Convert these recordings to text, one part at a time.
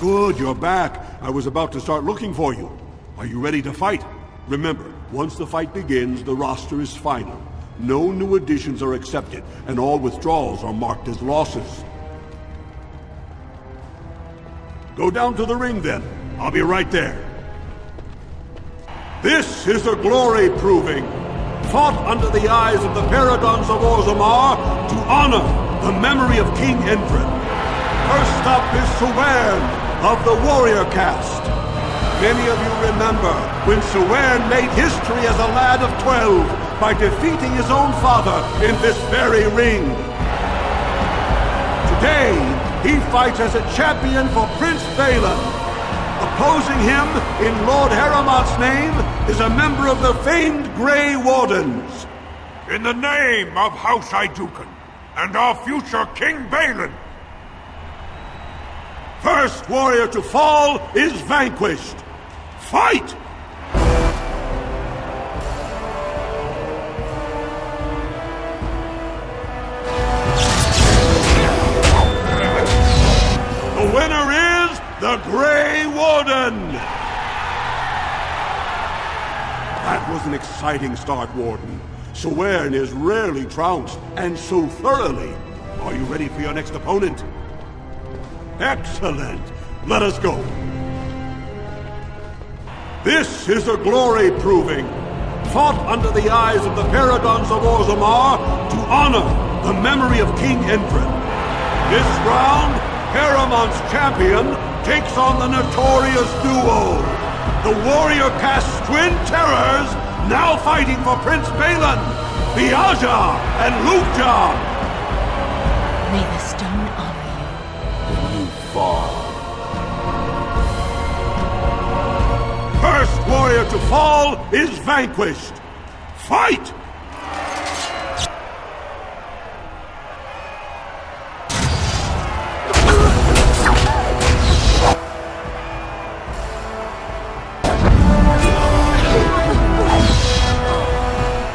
Good, you're back. I was about to start looking for you. Are you ready to fight? Remember, once the fight begins, the roster is final. No new additions are accepted, and all withdrawals are marked as losses. Go down to the ring, then. I'll be right there. This is a glory proving, fought under the eyes of the Paragons of Orzammar to honor the memory of King Endrin. First up is Suwern of the Warrior Caste. Many of you remember when Suwern made history as a lad of 12 by defeating his own father in this very ring. Today, he fights as a champion for Prince Balin. Opposing him, in Lord Heramont's name, is a member of the famed Grey Wardens. In the name of House Aeducan and our future King Balin. First warrior to fall is vanquished. Fight! The winner is the Grey Warden! That was an exciting start, Warden. Suwern is rarely trounced, and so thoroughly. Are you ready for your next opponent? Excellent! Let us go. This is a glory proving, fought under the eyes of the Paragons of Orzammar to honor the memory of King Endrin. This round, Heramont's champion takes on the notorious duo, the Warrior Caste Twin Terrors, now fighting for Prince Balin, Viaja and Lukja. May the stone honor you. When you fall. First warrior to fall is vanquished. Fight!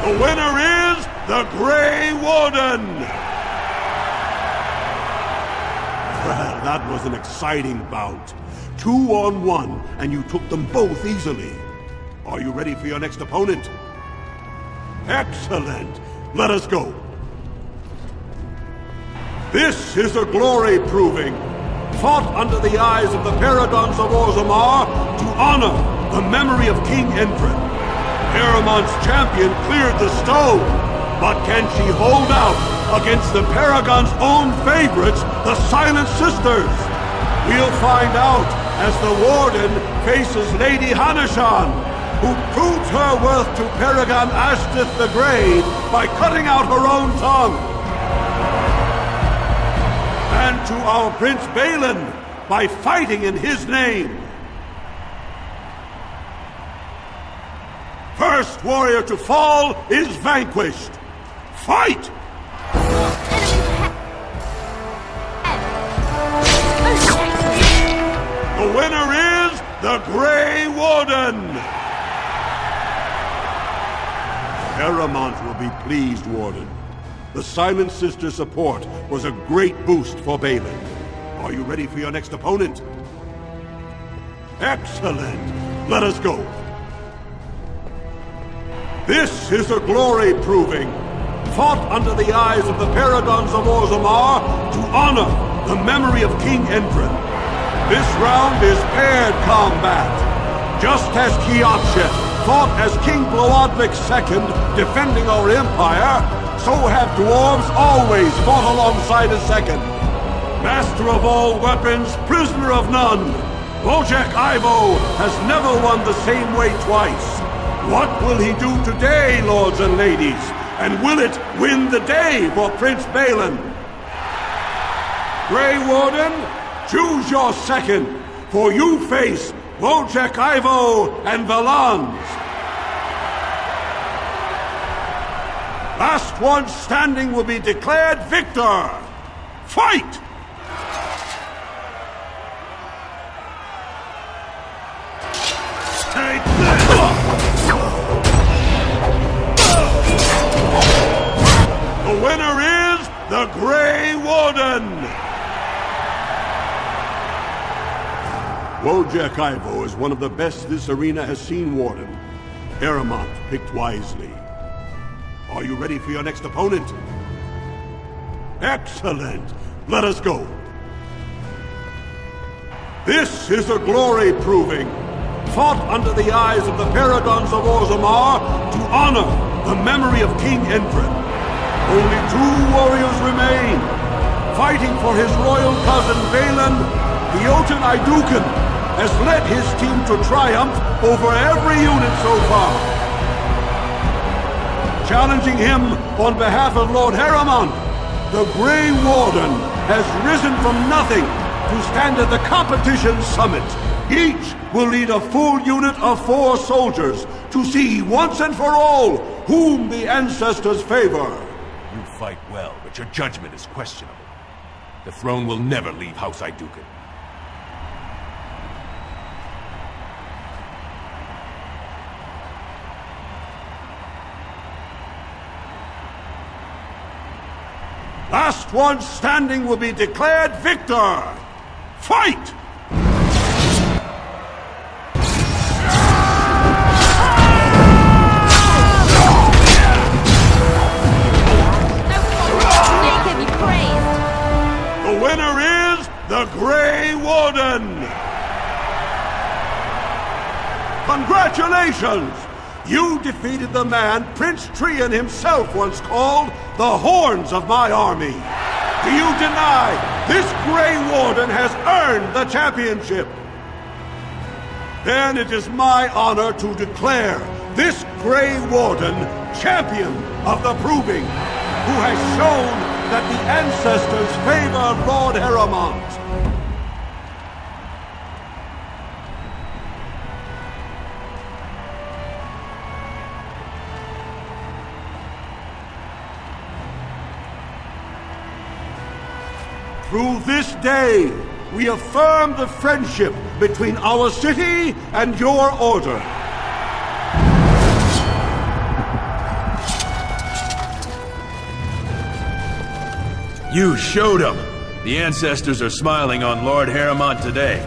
The winner is the Grey Warden! Well, that was an exciting bout. 2-on-1, and you took them both easily. Are you ready for your next opponent? Excellent! Let us go. This is a glory proving, fought under the eyes of the Paragons of Orzammar to honor the memory of King Endrin. Heramont's champion cleared the stone, but can she hold out against the Paragon's own favorites, the Silent Sisters? We'll find out as the Warden faces Lady Hanashan, who proved her worth to Paragon Ashtith the Grey by cutting out her own tongue. And to our Prince Balin by fighting in his name. First warrior to fall is vanquished. Fight! The winner is the Grey Warden! Heramont will be pleased, Warden. The Silent Sister support was a great boost for Balin. Are you ready for your next opponent? Excellent! Let us go. This is a glory proving, fought under the eyes of the Paragons of Orzammar to honor the memory of King Endrin. This round is paired combat. Just as Kiakshet fought as King Bloodvik II, defending our empire, so have dwarves always fought alongside a second. Master of all weapons, prisoner of none, Wojciech Ivo has never won the same way twice. What will he do today, lords and ladies? And will it win the day for Prince Balin? Grey Warden, choose your second, for you face Wojciech Ivo and Valans. Last one standing will be declared victor. Fight! Take this! The winner is the Grey Warden! Wojciech Ivo is one of the best this arena has seen, Warden. Aramont picked wisely. Are you ready for your next opponent? Excellent! Let us go. This is a glory proving, fought under the eyes of the Paragons of Orzammar to honor the memory of King Endrin. Only 2 warriors remain. Fighting for his royal cousin Valen, the Jotun Aeducan has led his team to triumph over every unit so far. Challenging him on behalf of Lord Aramont, the Grey Warden has risen from nothing to stand at the competition's summit. Each will lead a full unit of 4 soldiers to see once and for all whom the ancestors favor. You fight well, but your judgment is questionable. The throne will never leave House Aeducan. Last one standing will be declared victor! Fight! The winner is the Grey Warden! Congratulations! You defeated the man Prince Trian himself once called the Horns of my army. Do you deny this Grey Warden has earned the championship? Then it is my honor to declare this Grey Warden champion of the Proving, who has shown that the ancestors favor Lord Aramont. Through this day, we affirm the friendship between our city and your order. You showed them. The ancestors are smiling on Lord Aramont today.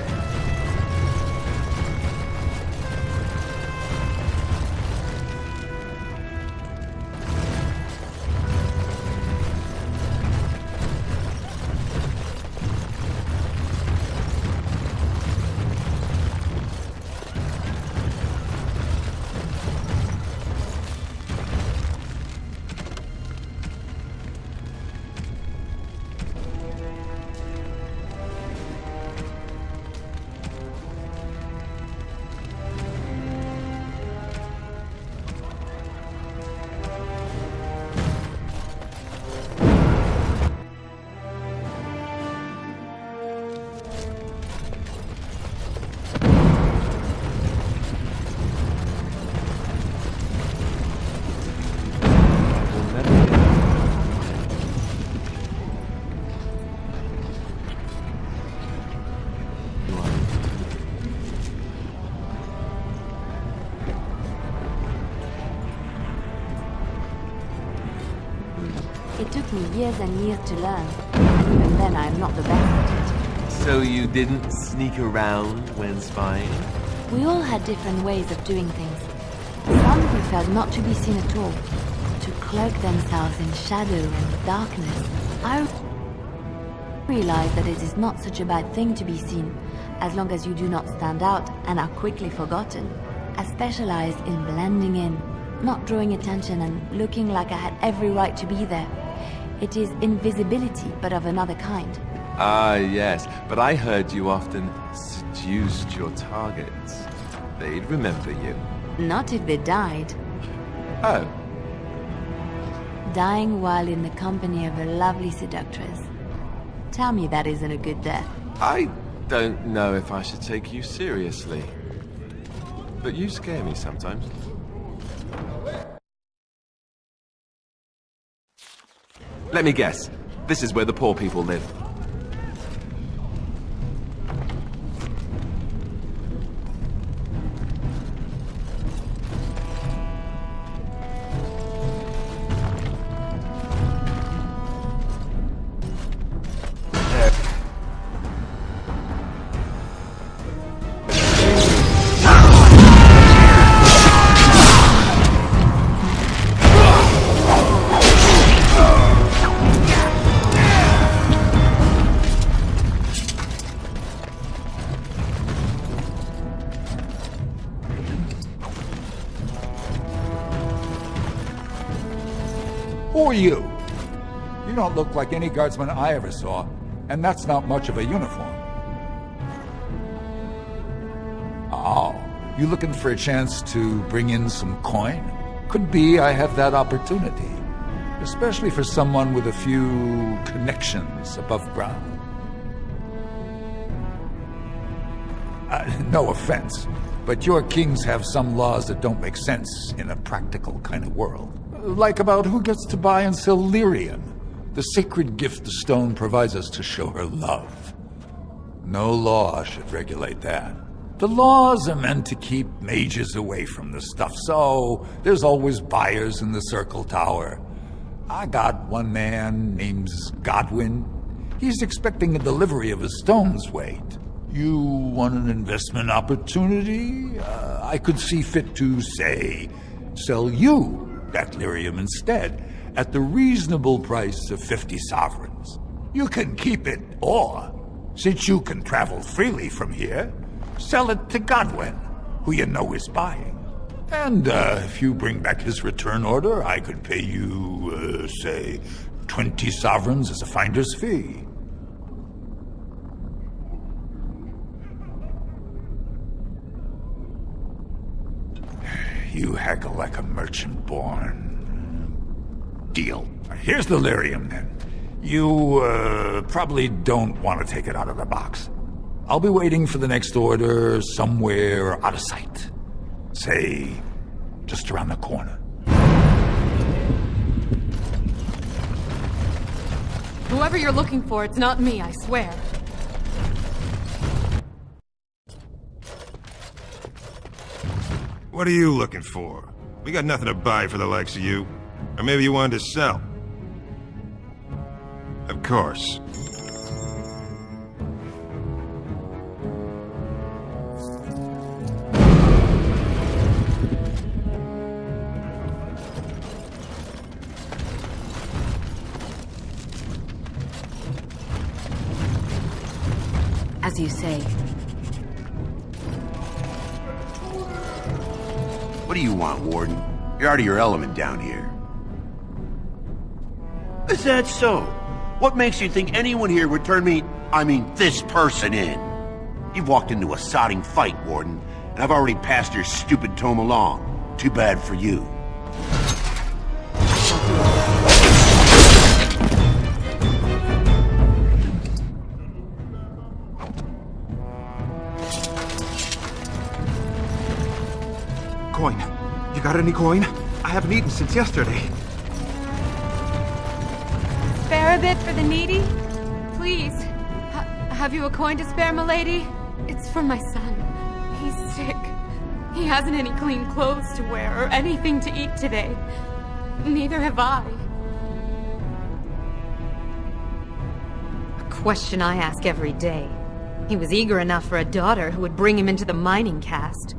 It took me years and years to learn, and even then I am not the best at So you didn't sneak around when spying? it. We all had different ways of doing things. Some preferred not to be seen at all, to cloak themselves in shadow and darkness. I realized that it is not such a bad thing to be seen, as long as you do not stand out and are quickly forgotten. I specialized in blending in, not drawing attention and looking like I had every right to be there. It is invisibility, but of another kind. Ah, yes, but I heard you often seduced your targets. They'd remember you. Not if they died. Oh, Dying while in the company of a lovely seductress. Tell me that isn't a good death. I don't know if I should take you seriously. But you scare me sometimes. Let me guess. This is where the poor people live. Who are you? You don't look like any guardsman I ever saw, and that's not much of a uniform. Oh, you looking for a chance to bring in some coin? Could be I have that opportunity, especially for someone with a few connections above ground. No offense, but your kings have some laws that don't make sense in a practical kind of world. Like about who gets to buy and sell lyrium, the sacred gift the stone provides us to show her love. No law should regulate that. The laws are meant to keep mages away from the stuff, so there's always buyers in the Circle Tower. I got one man named Godwin. He's expecting a delivery of his stone's weight. You want an investment opportunity? I could see fit to, say, sell you that lyrium instead, at the reasonable price of 50 sovereigns. You can keep it, or, since you can travel freely from here, sell it to Godwin, who you know is buying. And if you bring back his return order, I could pay you, say, 20 sovereigns as a finder's fee. You haggle like a merchant born. Deal. Here's the lyrium, then. You probably don't want to take it out of the box. I'll be waiting for the next order somewhere out of sight. Say, just around the corner. Whoever you're looking for, it's not me, I swear. What are you looking for? We got nothing to buy for the likes of you. Or maybe you wanted to sell. Of course. As you say. What do you want, Warden? You're out of your element down here. Is that so? What makes you think anyone here would turn this person in? You've walked into a sodding fight, Warden, and I've already passed your stupid tome along. Too bad for you. Coin. You got any coin? I haven't eaten since yesterday. Spare a bit for the needy? Please. Have you a coin to spare, milady? It's for my son. He's sick. He hasn't any clean clothes to wear or anything to eat today. Neither have I. A question I ask every day. He was eager enough for a daughter who would bring him into the mining caste.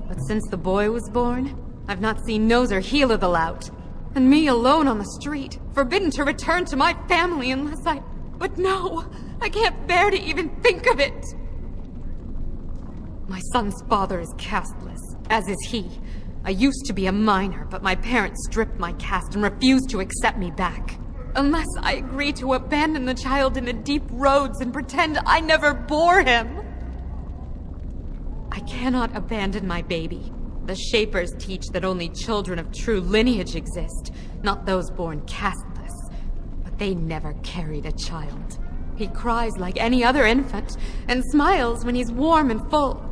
But since the boy was born, I've not seen nose or heel of the lout. And me alone on the street, forbidden to return to my family unless I... But no, I can't bear to even think of it. My son's father is casteless, as is he. I used to be a miner, but my parents stripped my caste and refused to accept me back. Unless I agree to abandon the child in the deep roads and pretend I never bore him. I cannot abandon my baby. The Shapers teach that only children of true lineage exist, not those born casteless. But they never carried a child. He cries like any other infant, and smiles when he's warm and full.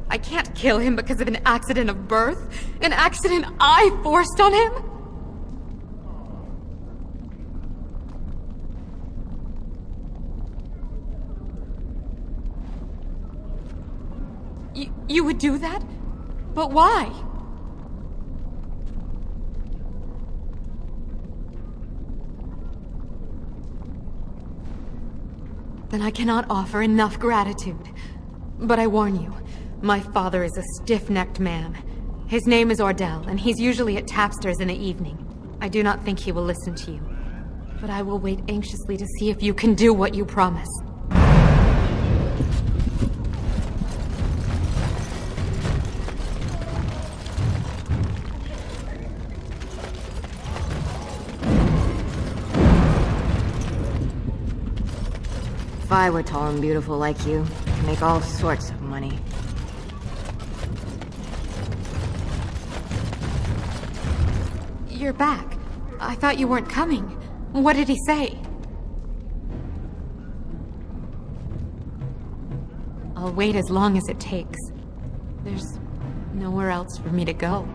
I can't kill him because of an accident of birth, an accident I forced on him. You would do that? But why? Then I cannot offer enough gratitude. But I warn you, my father is a stiff-necked man. His name is Ordell, and he's usually at Tapster's in the evening. I do not think he will listen to you. But I will wait anxiously to see if you can do what you promise. If I were tall and beautiful like you, I'd make all sorts of money. You're back. I thought you weren't coming. What did he say? I'll wait as long as it takes. There's nowhere else for me to go.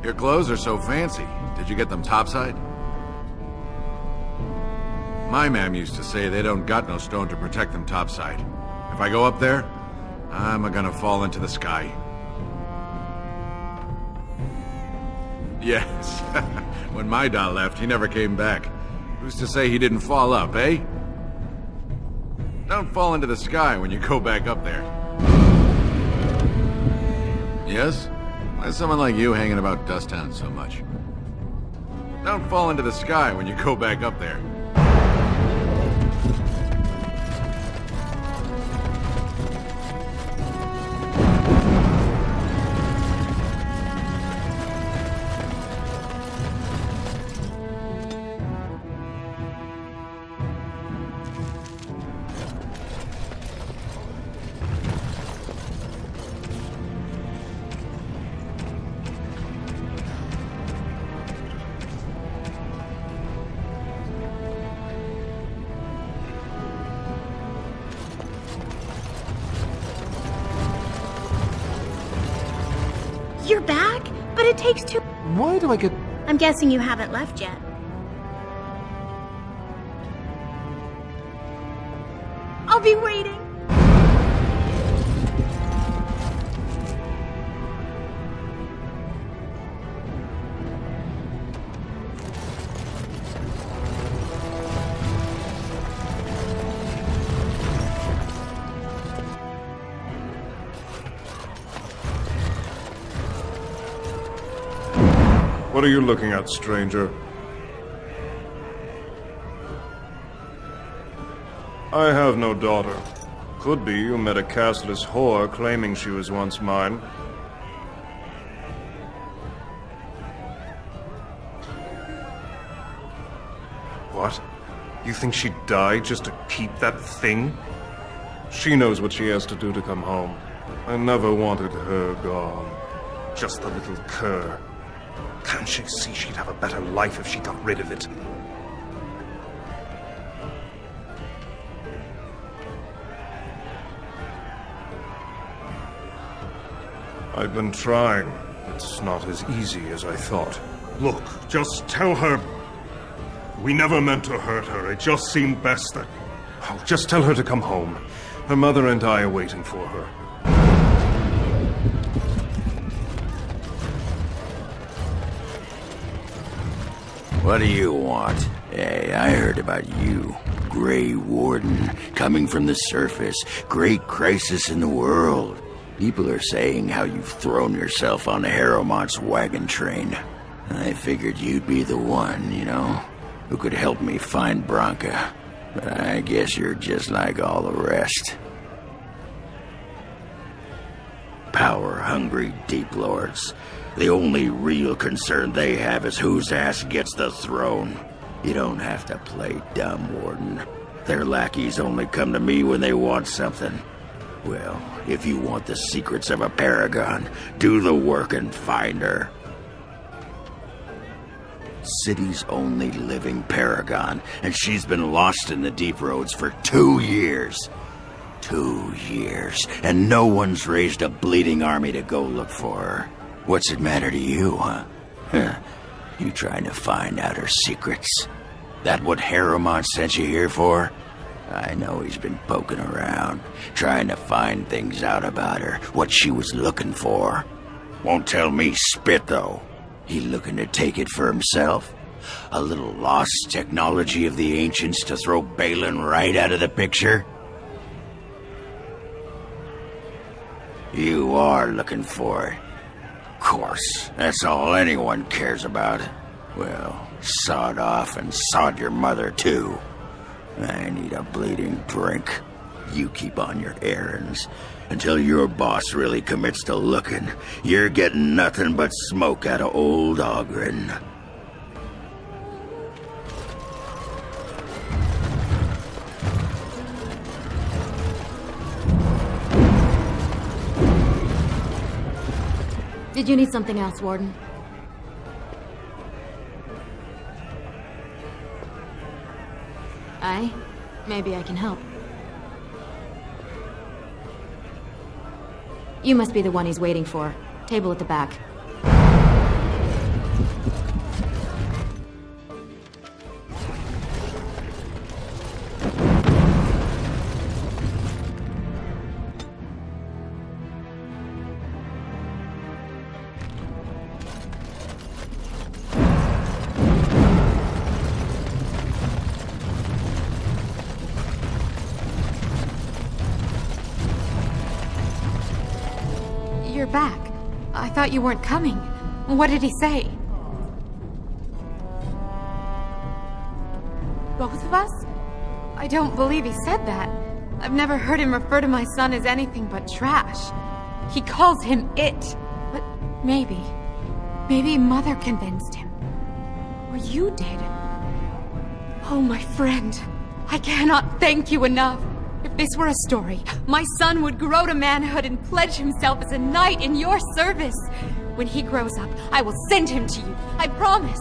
Your clothes are so fancy. Did you get them topside? My ma'am used to say they don't got no stone to protect them topside. If I go up there, I'm gonna fall into the sky. Yes. When my da left, he never came back. Who's to say he didn't fall up, eh? Don't fall into the sky when you go back up there. Yes? Why is someone like you hanging about Dusttown so much? Don't fall into the sky when you go back up there. You're back? But it takes too... Why do I get... I'm guessing you haven't left yet. I'll be waiting. What are you looking at, stranger? I have no daughter. Could be you met a castless whore claiming she was once mine. What? You think she'd die just to keep that thing? She knows what she has to do to come home. I never wanted her gone. Just the little cur. Can't she see she'd have a better life if she got rid of it? I've been trying. It's not as easy as I thought. Look, just tell her... We never meant to hurt her. It just seemed best that... Oh, just tell her to come home. Her mother and I are waiting for her. What do you want? Hey, I heard about you. Grey Warden, coming from the surface. Great crisis in the world. People are saying how you've thrown yourself on Harrowmont's wagon train. I figured you'd be the one, you know, who could help me find Branka. But I guess you're just like all the rest. Power-hungry Deep Lords. The only real concern they have is whose ass gets the throne. You don't have to play dumb, Warden. Their lackeys only come to me when they want something. Well, if you want the secrets of a paragon, do the work and find her. City's only living paragon, and she's been lost in the Deep Roads for 2 years. 2 years, and no one's raised a bleeding army to go look for her. What's it matter to you, huh? You trying to find out her secrets? That what Harrowmont sent you here for? I know he's been poking around, trying to find things out about her, what she was looking for. Won't tell me spit, though. He looking to take it for himself? A little lost technology of the ancients to throw Balin right out of the picture? You are looking for it. Of course, that's all anyone cares about. Well, sod off and sod your mother, too. I need a bleeding drink. You keep on your errands. Until your boss really commits to looking, you're getting nothing but smoke out of old Oghren. Did you need something else, Warden? Aye? Maybe I can help. You must be the one he's waiting for. Table at the back. You're back. I thought you weren't coming. What did he say? Both of us? I don't believe he said that. I've never heard him refer to my son as anything but trash. He calls him it. But maybe Mother convinced him. Or you did. Oh, my friend. I cannot thank you enough. If this were a story, my son would grow to manhood and pledge himself as a knight in your service. When he grows up, I will send him to you. I promise.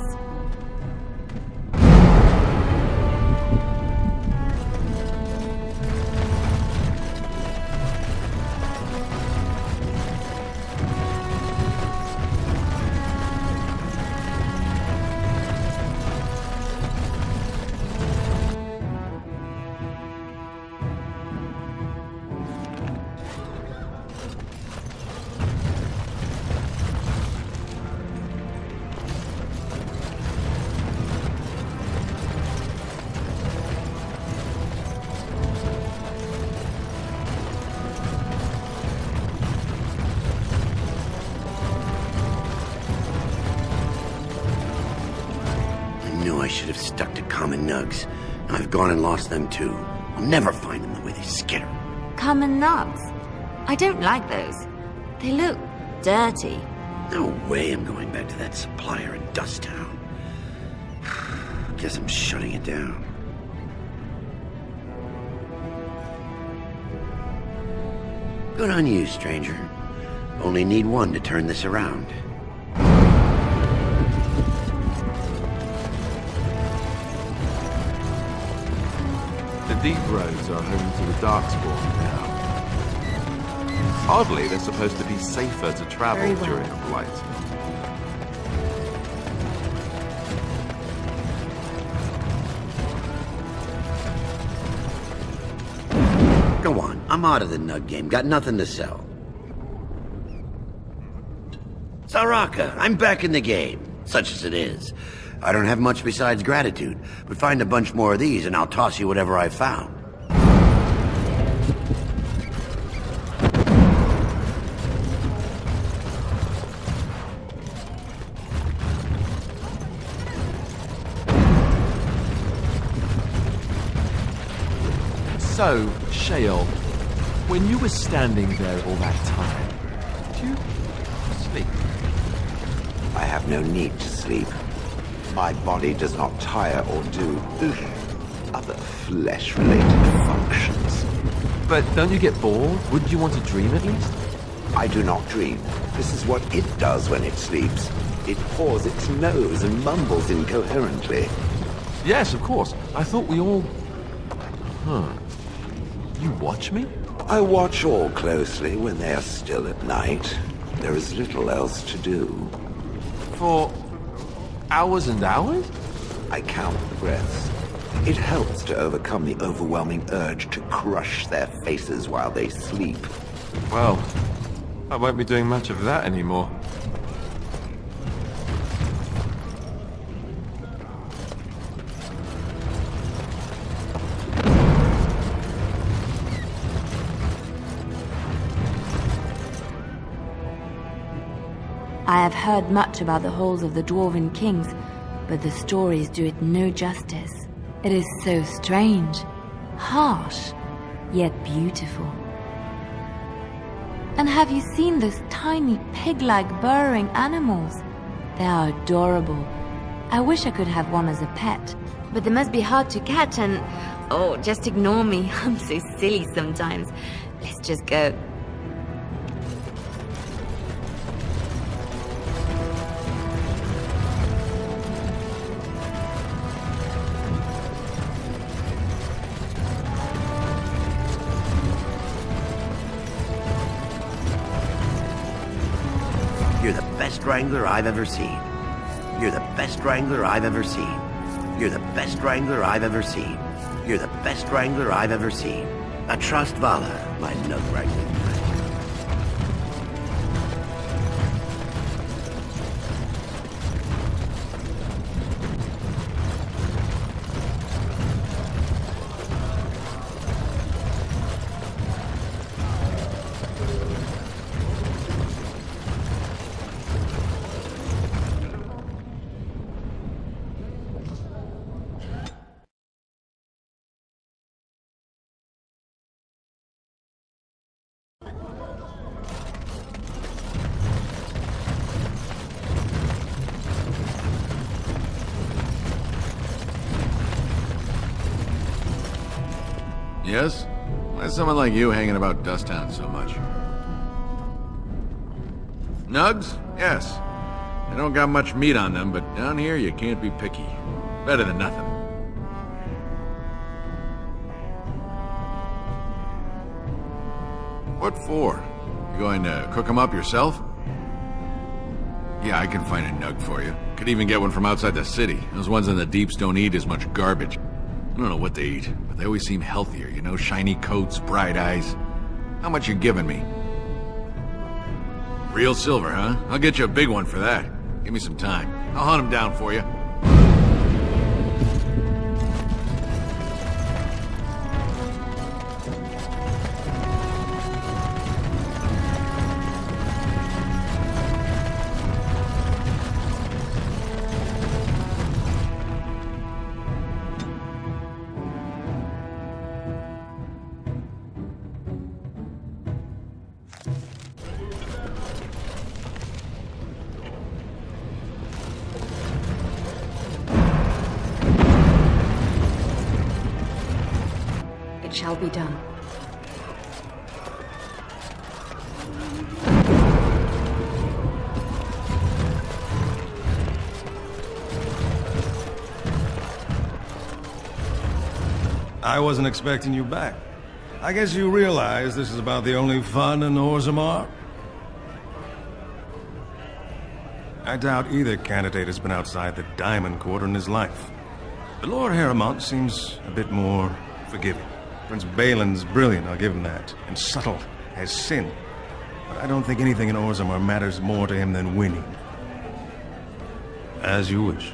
I should have stuck to common nugs. I've gone and lost them too. I'll never find them the way they skitter. Common nugs? I don't like those. They look dirty. No way I'm going back to that supplier in Dusttown. Guess I'm shutting it down. Good on you, stranger. Only need one to turn this around. The Deep Roads are home to the Darkspawn now. Oddly, they're supposed to be safer to travel during a blight. Go on, I'm out of the nug game. Got nothing to sell. Saraka, I'm back in the game, such as it is. I don't have much besides gratitude, but find a bunch more of these and I'll toss you whatever I found. So, Sheol, when you were standing there all that time, did you sleep? I have no need to sleep. My body does not tire or do other flesh-related functions. But don't you get bored? Wouldn't you want to dream at least? I do not dream. This is what it does when it sleeps. It paws its nose and mumbles incoherently. Yes, of course. I thought we all... Huh. You watch me? I watch all closely when they are still at night. There is little else to do. For... hours and hours? I count the breaths. It helps to overcome the overwhelming urge to crush their faces while they sleep. Well, I won't be doing much of that anymore. I have heard much about the halls of the Dwarven Kings, but the stories do it no justice. It is so strange, harsh, yet beautiful. And have you seen those tiny pig-like burrowing animals? They are adorable. I wish I could have one as a pet. But they must be hard to catch and... Oh, just ignore me. I'm so silly sometimes. Let's just go. You're the best wrangler I've ever seen. You're the best wrangler I've ever seen. You're the best wrangler I've ever seen. You're the best wrangler I've ever seen. I trust Vala, my nug wrangling friend. Yes? Why is someone like you hanging about Dusttown so much? Nugs? Yes. They don't got much meat on them, but down here you can't be picky. Better than nothing. What for? You going to cook them up yourself? Yeah, I can find a nug for you. Could even get one from outside the city. Those ones in the deeps don't eat as much garbage. I don't know what they eat, but they always seem healthier, you know? Shiny coats, bright eyes. How much you giving me? Real silver, huh? I'll get you a big one for that. Give me some time. I'll hunt them down for you. It shall be done. I wasn't expecting you back. I guess you realize this is about the only fun in Orzammar? I doubt either candidate has been outside the Diamond Quarter in his life. But Lord Harrimont seems a bit more forgiving. Prince Balin's brilliant, I'll give him that, and subtle as sin. But I don't think anything in Orzammar matters more to him than winning. As you wish.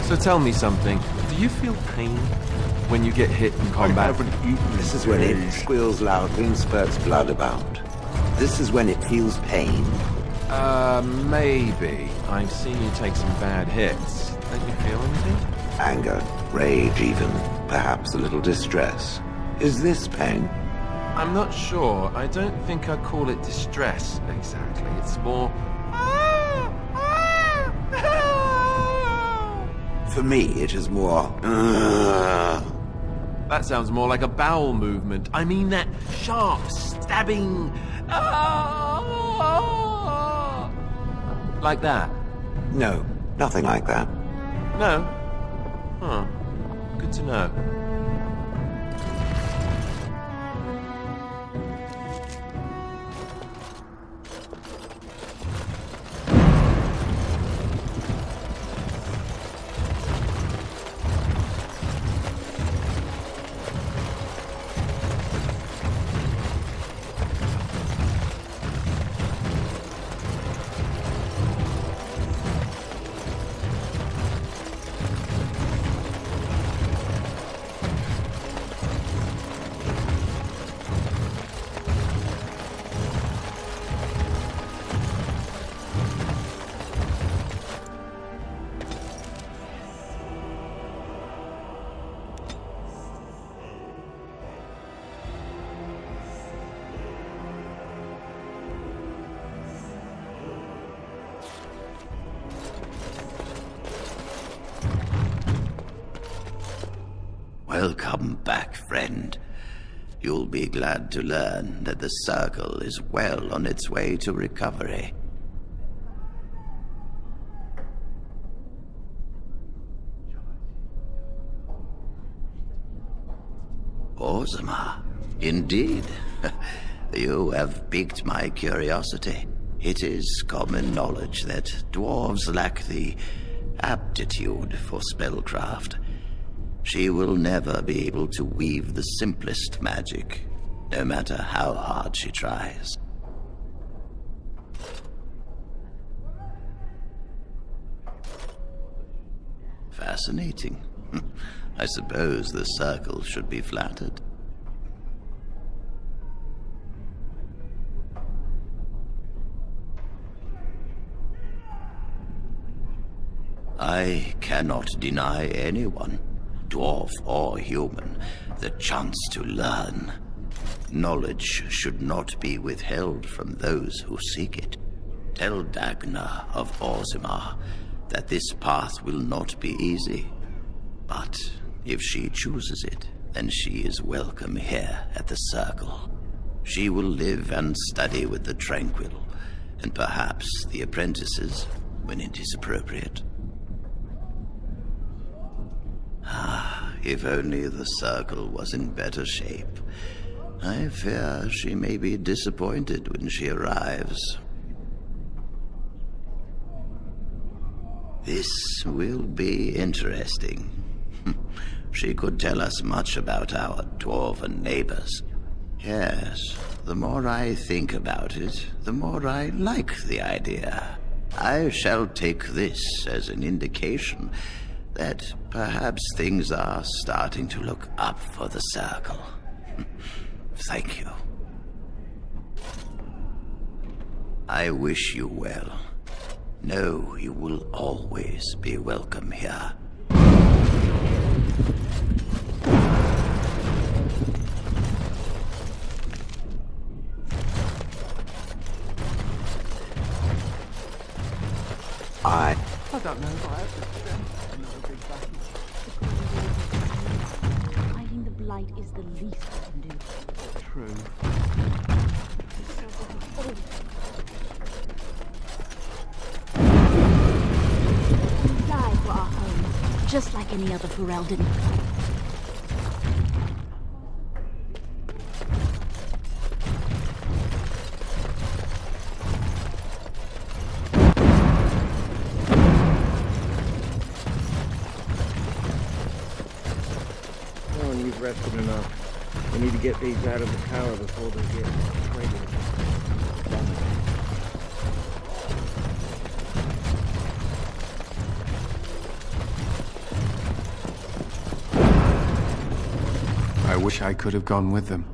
So tell me something. Do you feel pain when you get hit in combat? This is when it squeals loudly and spurts blood about. This is when it feels pain. Maybe. I've seen you take some bad hits. Don't you feel anything? Anger, rage even, perhaps a little distress. Is this pain? I'm not sure. I don't think I'd call it distress, exactly. It's more... For me, it is more... That sounds more like a bowel movement. I mean that sharp, stabbing... Like that. No, nothing like that. No? Huh. Good to know. Welcome back, friend. You'll be glad to learn that the Circle is well on its way to recovery. Orzammar, indeed. You have piqued my curiosity. It is common knowledge that dwarves lack the aptitude for spellcraft. She will never be able to weave the simplest magic, no matter how hard she tries. Fascinating. I suppose the Circle should be flattered. I cannot deny anyone, dwarf or human, the chance to learn. Knowledge should not be withheld from those who seek it. Tell Dagna of Orzammar that this path will not be easy. But if she chooses it, then she is welcome here at the Circle. She will live and study with the Tranquil, and perhaps the apprentices, when it is appropriate. If only the Circle was in better shape. I fear she may be disappointed when she arrives. This will be interesting. She could tell us much about our dwarven neighbors. Yes, the more I think about it, the more I like the idea. I shall take this as an indication that perhaps things are starting to look up for the Circle. Thank you. I wish you well. Know you will always be welcome here. I don't know. Fighting the blight is the least I can do. True. Die for our home, just like any other Ferelden. You've rested enough. We need to get these out of the tower before they get traded. I wish I could have gone with them.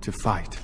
To fight.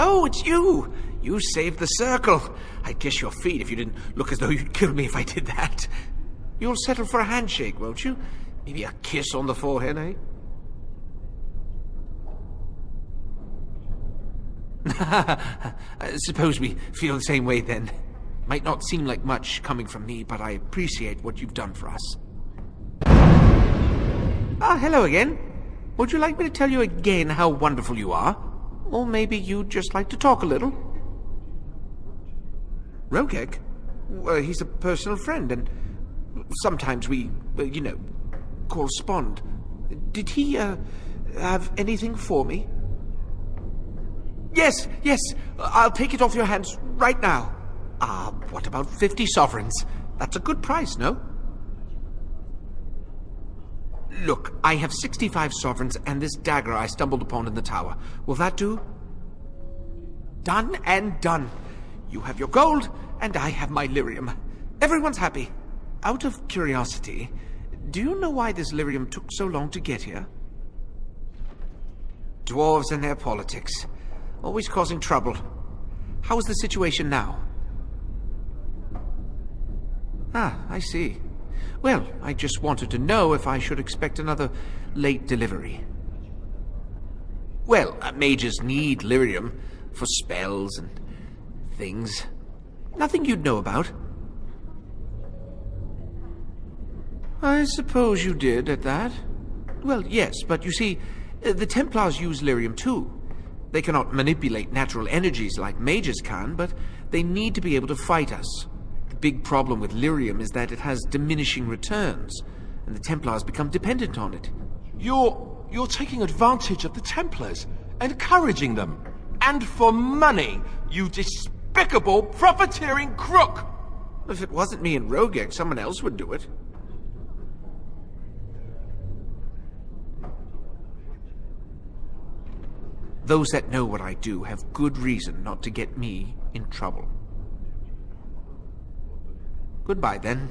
Oh, it's you! You saved the circle. I'd kiss your feet if you didn't look as though you'd kill me if I did that. You'll settle for a handshake, won't you? Maybe a kiss on the forehead, eh? Suppose we feel the same way then. Might not seem like much coming from me, but I appreciate what you've done for us. Ah, hello again. Would you like me to tell you again how wonderful you are? Or maybe you'd just like to talk a little? Rogek? He's a personal friend, and sometimes we, correspond. Did he, have anything for me? Yes, I'll take it off your hands right now. What about 50 sovereigns? That's a good price, no? Look, I have 65 sovereigns and this dagger I stumbled upon in the tower. Will that do? Done and done. You have your gold, and I have my lyrium. Everyone's happy. Out of curiosity, do you know why this lyrium took so long to get here? Dwarves and their politics. Always causing trouble. How is the situation now? Ah, I see. Well, I just wanted to know if I should expect another late delivery. Well, mages need lyrium for spells and things. Nothing you'd know about. I suppose you did at that. Well, yes, but you see, the Templars use lyrium too. They cannot manipulate natural energies like mages can, but they need to be able to fight us. The big problem with lyrium is that it has diminishing returns, and the Templars become dependent on it. You're taking advantage of the Templars, encouraging them. And for money, you despicable, profiteering crook! If it wasn't me and Rogek, someone else would do it. Those that know what I do have good reason not to get me in trouble. Goodbye, then.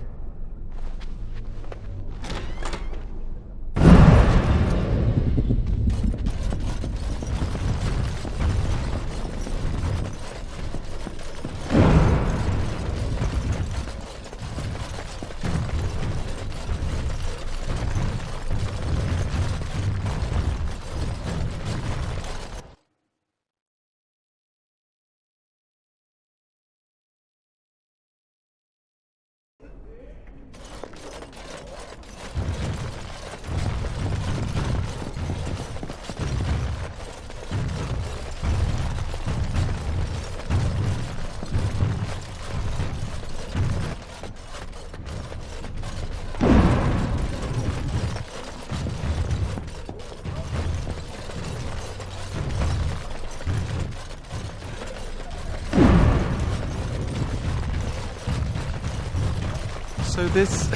So this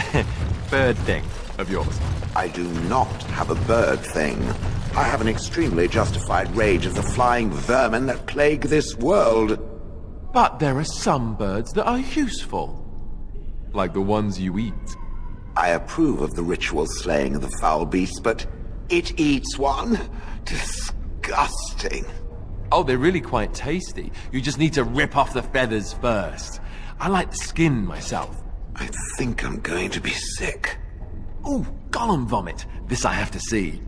bird thing of yours? I do not have a bird thing. I have an extremely justified rage of the flying vermin that plague this world. But there are some birds that are useful. Like the ones you eat. I approve of the ritual slaying of the foul beast, but it eats one? Disgusting. Oh, they're really quite tasty. You just need to rip off the feathers first. I like the skin myself. I think I'm going to be sick. Ooh, golem vomit. This I have to see.